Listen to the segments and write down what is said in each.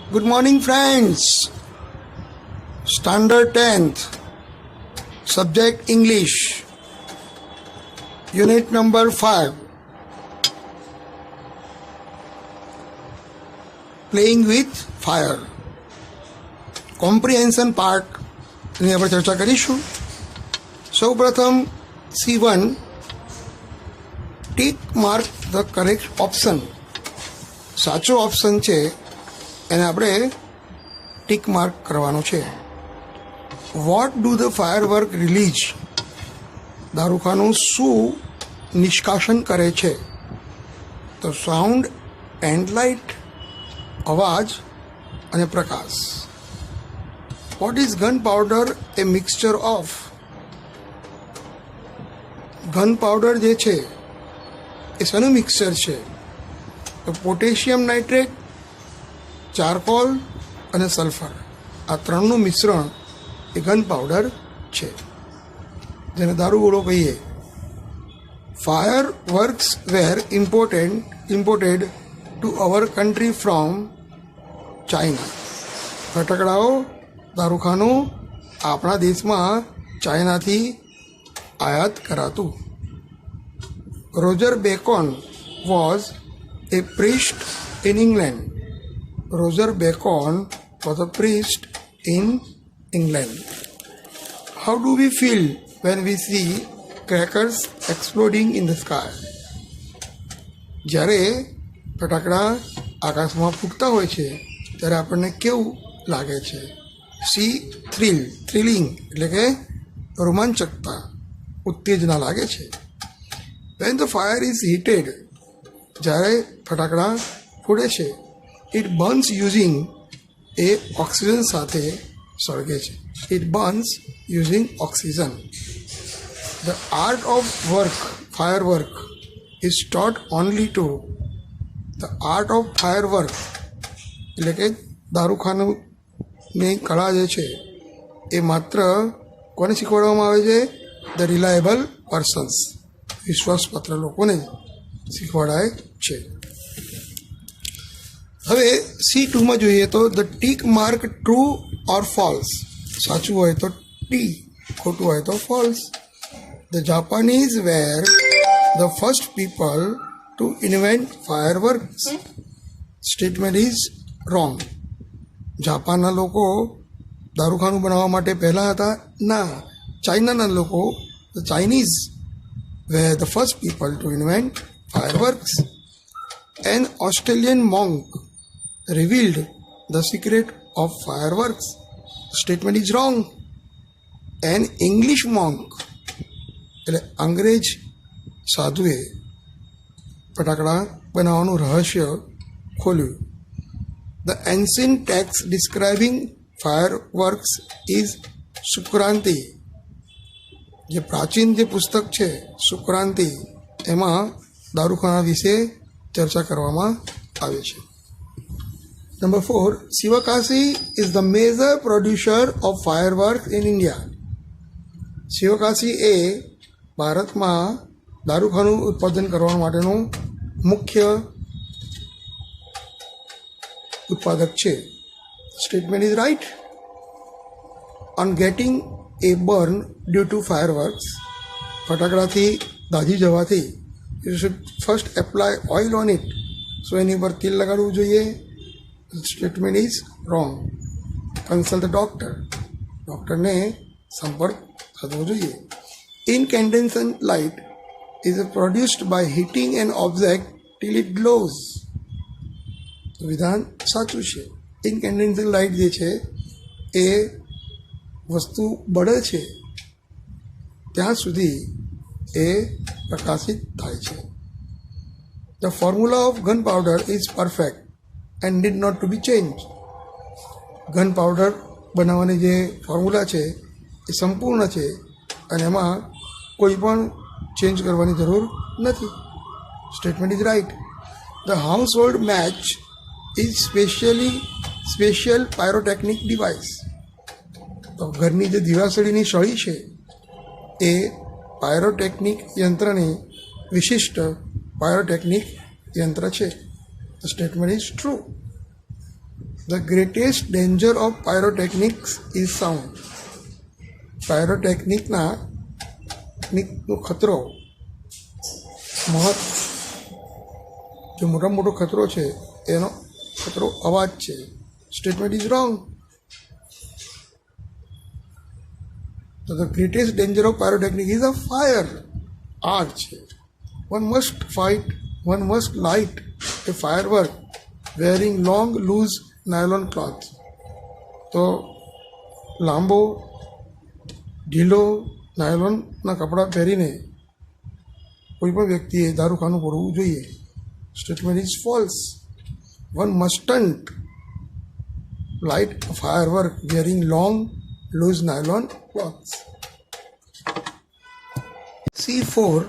Good morning, friends. Standard 10th, subject English, unit number 5. Playing with fire. Comprehension પાર્ટની આપણે ચર્ચા કરીશું. સૌપ્રથમ C1, tick mark the correct option. સાચો option છે એને આપણે ટીક માર્ક કરવાનો છે. What do the firework release? દારૂખાનું શું નિષ્કાશન કરે છે? તો સાઉન્ડ એન્ડ લાઇટ, અવાજ અને પ્રકાશ. What is gunpowder a mixture of? Gun powder જે છે એ શેનું મિક્સચર છે? તો પોટેશિયમ નાઇટ્રેટ, ચારકોલ અને સલ્ફર, આ ત્રણનું મિશ્રણ એ ગન પાવડર છે, જેને દારૂગોળો કહીએ. Fireworks were imported to our country from China. ફટાકડાઓ, દારૂખાનું આપણા દેશમાં ચાઇનાથી આયાત કરાતું. Roger Bacon was a priest in England. Roger Bacon was a priest in England. How do we feel when we see crackers exploding in the sky? જ્યારે ફટાકડા આકાશમાં ફૂટતા હોય છે ત્યારે આપણને કેવું લાગે છે? સી થ્રિલિંગ એટલે કે રોમાંચકતા, ઉત્તેજના લાગે છે. When the fire is heated, જ્યારે ફટાકડા ફૂટે છે, ઇટ બર્ન્સ યુઝિંગ, એ ઓક્સિજન સાથે સળગે છે. It burns using oxygen. The art of work, fire work is taught only to. The art of fire work એટલે કે દારૂખાનુંની કળા જે છે એ માત્ર કોને શીખવાડવામાં આવે છે? ધ રિલાયેબલ પર્સન્સ, વિશ્વાસપાત્ર લોકોને શીખવાડાય છે. હવે C2માં જોઈએ તો the tick mark true or false. સાચું હોય તો ટી, ખોટું હોય તો false. The Japanese were the first people to invent fireworks. Statement is wrong. જાપાનના લોકો દારૂખાનું બનાવવા માટે પહેલાં હતા? ના, ચાઇનાના લોકો, the Chinese were the first people to invent fireworks. An Australian monk revealed the secret of fireworks. Statement is wrong. An English monk, એટલે અંગ્રેજ સાધુએ ફટાકડા બનાવવાનું રહસ્ય ખોલ્યું. The ancient text describing fireworks is Sukranti. જે પ્રાચીન જે પુસ્તક છે સુક્રાંતિ, એમાં દારૂખાના વિશે ચર્ચા કરવામાં આવે છે. Number 4, Sivakasi is the major producer of firework in India. Sivakasi એ ભારતમાં દારૂખાનું ઉત્પાદન કરવા માટેનું મુખ્ય ઉત્પાદક છે. Statement is right. On getting a burn due to fireworks, ફટાકડાથી દાઝી જવાથી you should first apply oil on it. So એની પર તેલ લગાડવું જોઈએ. Statement is wrong. Consult the doctor. ડૉક્ટરને સંપર્ક કરવો જોઈએ. Incandescent light is produced by heating an object teal it glows. વિધાન સાચું છે. ઇનકેન્ડેસન્ટ લાઇટ જે છે એ વસ્તુ બળે છે ત્યાં સુધી એ પ્રકાશિત થાય છે. The formula of gun powder is perfect and need not to be change. Gun powder બનાવવાની જે ફોર્મ્યુલા છે એ સંપૂર્ણ છે અને એમાં કોઈ પણ ચેન્જ કરવાની જરૂર નથી. Statement is right. The household match is special pyrotechnic device. તો ઘરની જે દિવાસળીની સળી છે એ પાયરોટેકનિક યંત્રની વિશિષ્ટ પાયરોટેકનિક યંત્ર છે. The statement is true. The greatest danger of pyrotechnics is sound. પાયરોટેકનિકનો ખતરો જે મોટામાં મોટો ખતરો છે એનો ખતરો અવાજ છે. Statement is wrong. તો the greatest danger of pyrotechnic is a fire. આગ છે. One must light a firework wearing long loose nylon cloth. તો લાંબો ઢીલો નાયલોનના કપડાં પહેરીને કોઈ પણ વ્યક્તિએ દારૂખાનું પૂરવું જોઈએ. Statement is false. One mustn't light firework wearing long loose nylon clothes. C4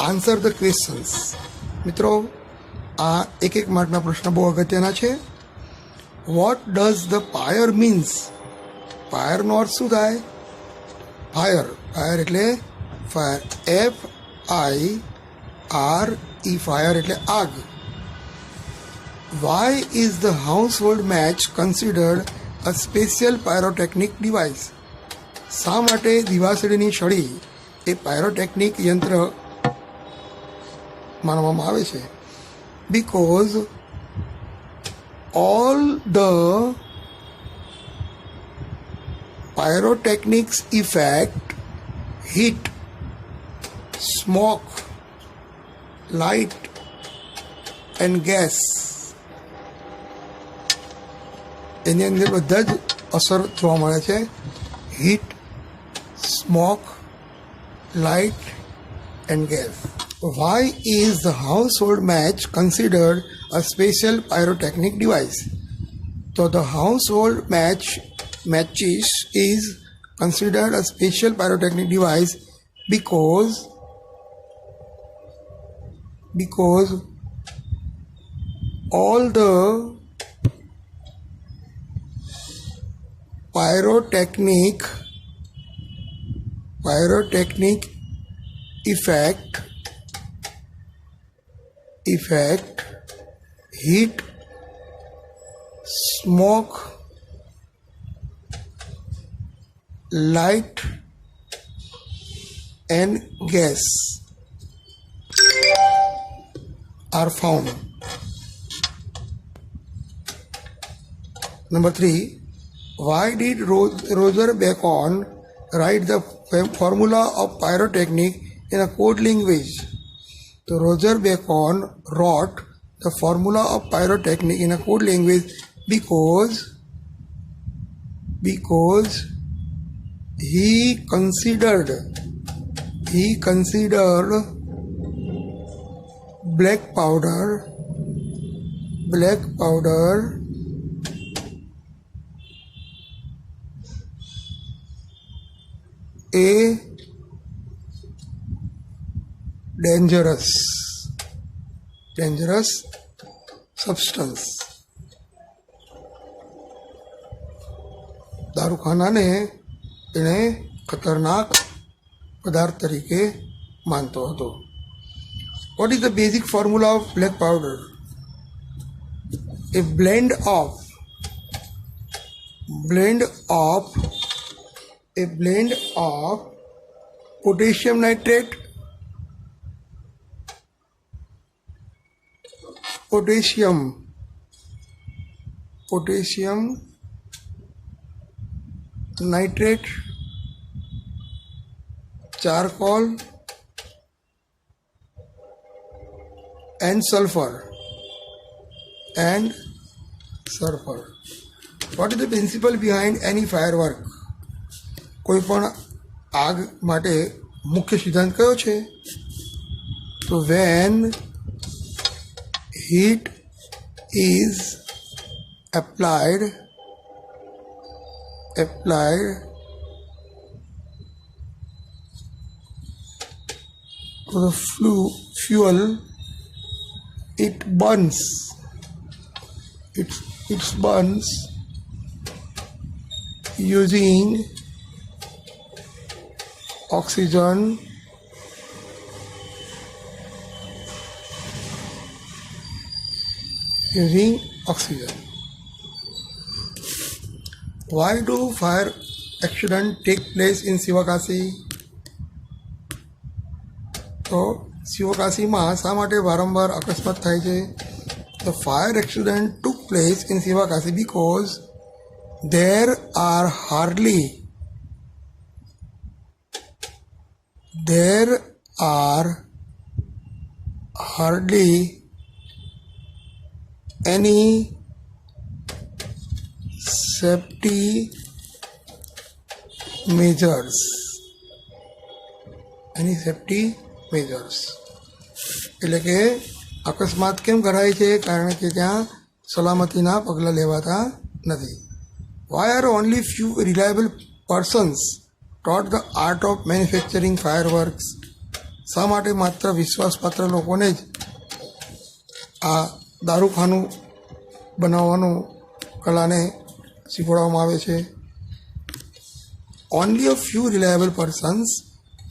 answer the questions. મિત્રો, આ એક માર્કના પ્રશ્ન બહુ અગત્યના છે. What does the pyre means? ફાયરનો અર્થ શું થાય? ફાયર એટલે ફાયર, FIRE, ફાયર એટલે આગ. Why is the household match considered a special pyrotechnic device? શા માટે દિવાસળીની સળી એ પાયરોટેકનિક યંત્ર માનવામાં આવે છે? Because all the pyrotechnics effect heat, smoke, light and gas. એની અંદર બધા જ અસર જોવા મળે છે. Heat, smoke, light and gas. Why is the household match considered a special pyrotechnic device? So the household matches is considered a special pyrotechnic device because all the pyrotechnic effect heat, smoke, light and gas are found. Number 3, why did Roger Bacon write the formula of pyrotechnic in a code language? So Roger Bacon wrote the formula of pyrotechnic in a code language because he considered black powder a dangerous substance. દારૂખાનાને એણે ખતરનાક પદાર્થ તરીકે માનતો હતો. What is the basic formula of black powder? A blend of potassium nitrate, potassium nitrate, charcoal and sulfur. What is the principle behind any firework? કોઈ પણ આગ માટે મુખ્ય સિદ્ધાંત કયો છે? તો when heat is applied to the fuel, it burns using oxygen Why do fire accident take place in Sivakasi? તો શિવકાશીમાં શા માટે વારંવાર અકસ્માત થાય છે? The fire accident took place in Sivakasi because there are hardly any safety measures. એટલે કે અકસ્માત કેમ કરાય છે? કારણ કે ત્યાં સલામતીના પગલાં લેવાતા નથી. Why are only few reliable persons taught the art of manufacturing fireworks? શા માટે માત્ર વિશ્વાસપાત્ર લોકોને જ આ દારૂખાનું બનાવવાનું કલાને શીખવાડવામાં આવે છે? Only a few reliable persons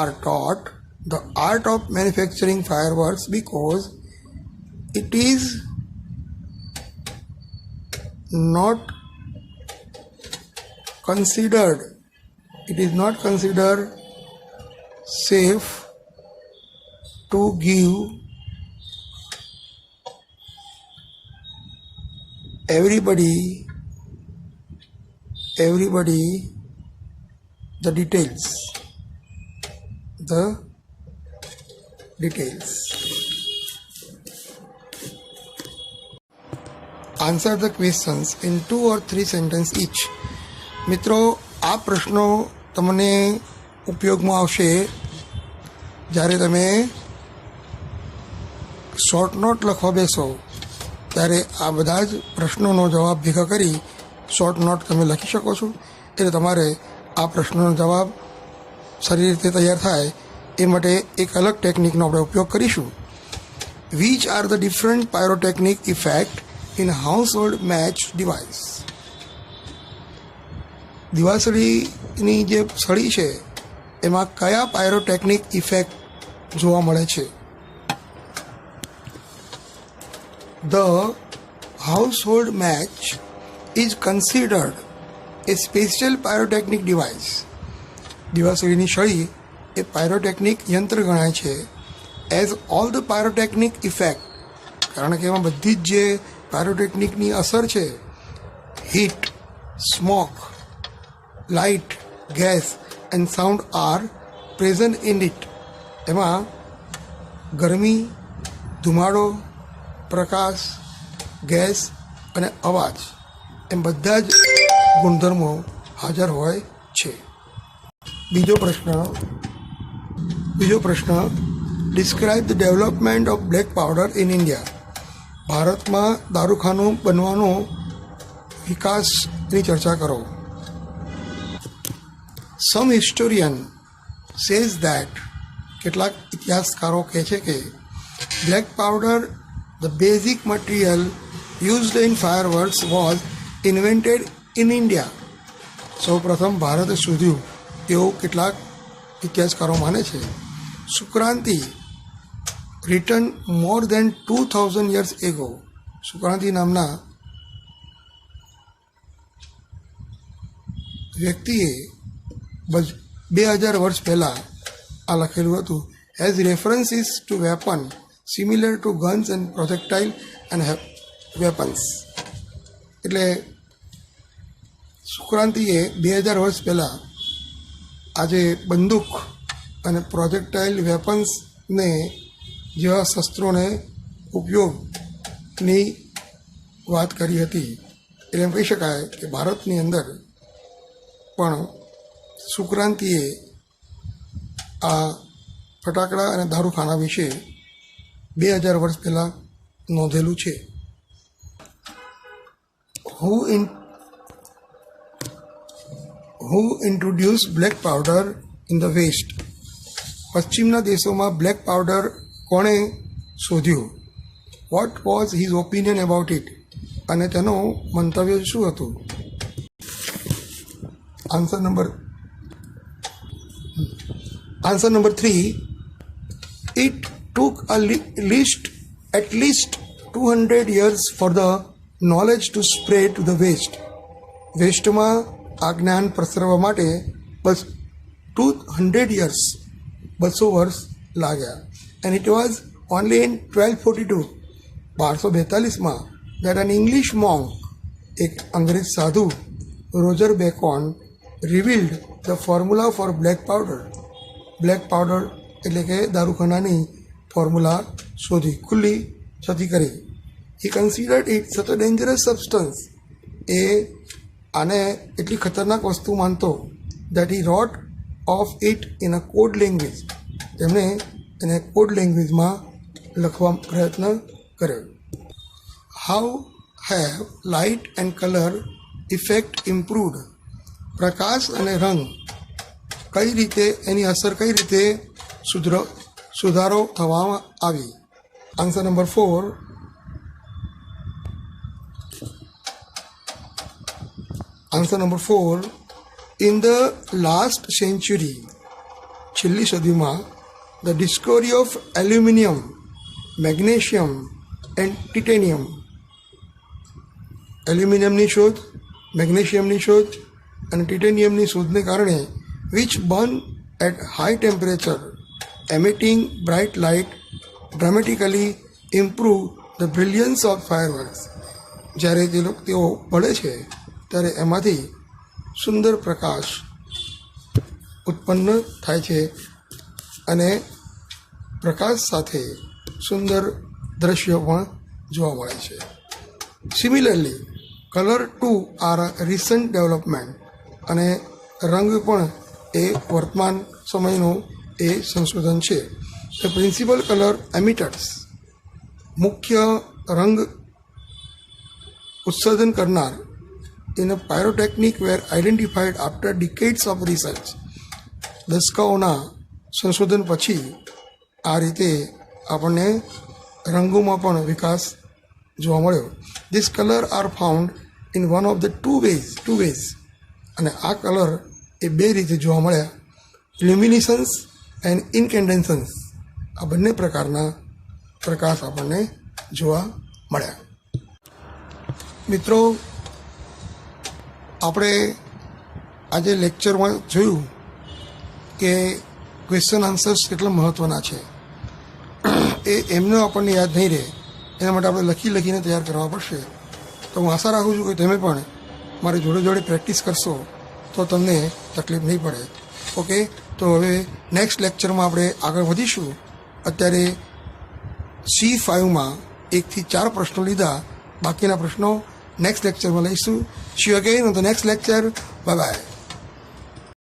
are taught the art of manufacturing fireworks because it is not considered safe to give everybody the details. Answer the questions in 2 or 3 sentences each. મિત્રો, આ પ્રશ્નો તમને ઉપયોગમાં આવશે જ્યારે તમે શોર્ટ નોટ લખવા બેસો ત્યારે આ બધા જ પ્રશ્નોનો જવાબ ભેગા કરી શોર્ટ નોટ તમે લખી શકો છો. એટલે તમારે આ પ્રશ્નોનો જવાબ સારી રીતે તૈયાર થાય એ માટે એક અલગ ટેકનિકનો આપણે ઉપયોગ કરીશું. Which are the different pyrotechnic effect in household match device? દિવાસળીની જે સળી છે એમાં કયા પાયરોટેકનિક ઇફેક્ટ જોવા મળે છે? The household match is considered a special pyrotechnic device. દિવાસળીની સળી એ પાયરોટેકનિક યંત્ર ગણાય છે. As all the pyrotechnic effect, કારણ કે એમાં બધી જ જે પાયરોટેકનિકની અસર છે, heat, smoke, light, gas and sound are present in it. એમાં ગરમી, ધુમાડો, પ્રકાશ, ગેસ અને અવાજ એમ બધા જ ગુણધર્મો હાજર હોય છે. બીજો પ્રશ્ન describe the development of black powder in India. ભારતમાં દારૂખાનું બનવાનો વિકાસની ચર્ચા કરો. સમ હિસ્ટોરિયન સેઝ ધેટ, કેટલાક ઇતિહાસકારો કહે છે કે black powder, the basic material used in fireworks was invented in India. સૌ પ્રથમ ભારતે શોધ્યું એવું કેટલાક ઇતિહાસકારો માને છે. Sukranti written more than 2000 years ago. Sukranti નામના વ્યક્તિએ 2000 વર્ષ પહેલાં આ લખેલું હતું. Has references to weapon similar to guns and projectile and weapons. એટલે સુક્રાંતિએ 2000 વર્ષ પહેલાં આજે બંદૂક અને પ્રોજેક્ટાઇલ વેપન્સને જેવા શસ્ત્રોને ઉપયોગની વાત કરી હતી. એટલે એમ કહી શકાય કે ભારતની અંદર પણ સુક્રાંતિએ આ ફટાકડા અને દારૂખાના વિશે 2000 વર્ષ પહેલાં નોંધેલું છે. Who introduce black powder in the west? પશ્ચિમના દેશોમાં બ્લેક પાવડર કોણે શોધ્યું? What was his opinion about it? અને તેનું મંતવ્ય શું હતું? Answer number 3. It took at least 200 years for the knowledge to spread to the West. વેસ્ટમાં આ જ્ઞાન પ્રસરવા માટે બસ 200 years 200 વર્ષ લાગ્યા. And it was only in 1242 1242માં દેટ એન ઇંગ્લિશ મોન્ક, એક અંગ્રેજ સાધુ Roger Bacon revealed the formula for black powder એટલે કે દારૂખાનાની ફોર્મ્યુલા શોધી, ખુલ્લી છતી કરી. હી કન્સિડર્ડ ઇટ સચ અ ડેન્જરસ સબસ્ટન્સ, એ આને એટલી ખતરનાક વસ્તુ માનતો that he wrote of it in a code language, તેમણે એને કોડ લેંગ્વેજમાં લખવા પ્રયત્ન કર્યો. How have light and colour effect improved, પ્રકાશ અને રંગ કઈ રીતે, એની અસર કઈ રીતે સુધારો થવામાં આવી. Answer number 4. Answer number 4. In the last century, છેલ્લી સદીમાં, the discovery of aluminium, magnesium and titanium, એલ્યુમિનિયમની શોધ, મેગ્નેશિયમની શોધ અને ટિટેનિયમની શોધને કારણે which burn at high temperature emitting bright light dramatically improve the brilliance of fireworks, જ્યારે તેઓ બળે છે ત્યારે એમાંથી સુંદર પ્રકાશ ઉત્પન્ન થાય છે અને પ્રકાશ સાથે સુંદર દ્રશ્યો પણ જોવા મળે છે. Similarly colour too are recent development, અને રંગ પણ એ વર્તમાન સમયનું એ સંશોધન છે. ધ પ્રિન્સિપલ કલર એમિટર્સ, મુખ્ય રંગ ઉત્સર્જન કરનાર in a pyrotechnic were identified after decades of research, દશકાઓના સંશોધન પછી આ રીતે આપણને રંગોમાં પણ વિકાસ જોવા મળ્યો. This colour are found in one of the two ways, અને આ કલર એ બે રીતે જોવા મળ્યા, લ્યુમિનિસન્સ એન્ડ ઇન્કેન્ડેન્સન્સ, આ બંને પ્રકારના પ્રકાશ આપણને જોવા મળ્યા. મિત્રો, આપણે આજે લેક્ચરમાં જોયું કે ક્વેશ્ચન આન્સર્સ કેટલા મહત્ત્વના છે. એ એમને આપણને યાદ નહીં રહે, એના માટે આપણે લખીને તૈયાર કરવા પડશે. તો હું આશા રાખું છું કે તમે પણ મારી જોડે પ્રેક્ટિસ કરશો તો તમને તકલીફ નહીં પડે. ઓકે, તો હવે નેક્સ્ટ લેક્ચરમાં આપણે આગળ વધીશું. અત્યારે C5માં 1 થી 4 પ્રશ્નો લીધા, બાકીના પ્રશ્નો નેક્સ્ટ લેક્ચરમાં લઈશું. C you again on the next lecture. Bye bye.